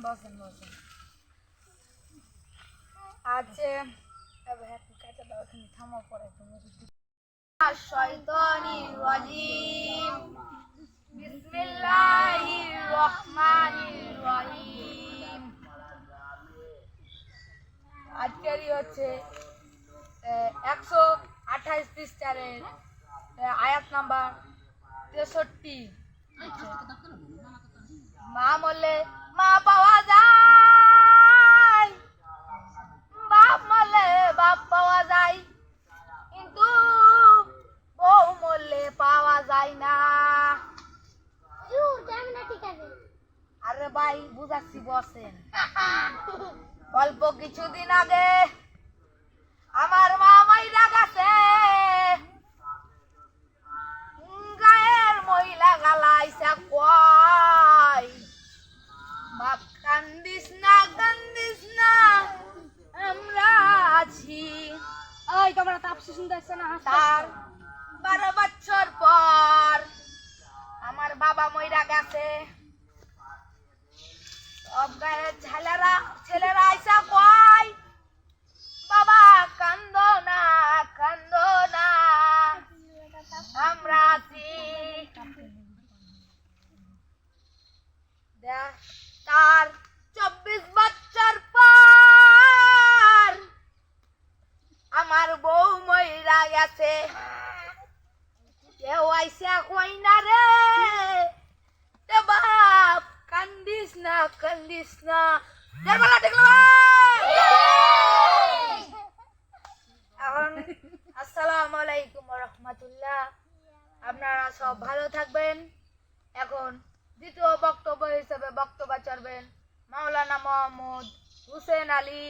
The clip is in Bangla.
বসেন আছে থামো পরে তুমি শয়তানির রাজিম বিসমিল্লাহির রহমানির রহিম। আজকেরই হচ্ছে 128 পৃষ্ঠারের আয়াত নাম্বার 63। মা মরলে মা পাওয়া যায়, বাপ মরলে বাপ পাওয়া যায়, কিন্তু বউ মরলে পাওয়া যায় না। আরে ভাই বুঝাচ্ছি, বসেন। অল্প কিছুদিন আগে আমার মা মাইরা গেছে, গায়ের মহিলা গালাইছে কয় বাপ কান্দিস না আমরা আছি। ওই তোমরা তাপসি শুনতেছ না? তার 12 বছর পর আমার বাবা মইরা গেছে। সব গায়ের ছেলেরা আইসা কয় বাবা কান্দো না আমরা আছি। তার 24 বছর পর আমার বউ মইরা গেছে। কেউ আইসা কই না রে তে বাপ কান্দিস না এখন আসসালামু আলাইকুম ওয়া রাহমাতুল্লাহ। আপনারা সব ভালো থাকবেন। এখন দ্বিতীয় বক্তব্য হিসেবে বক্তব্য চাইবেন মাওলানা মোহাম্মদ হুসেন আলী।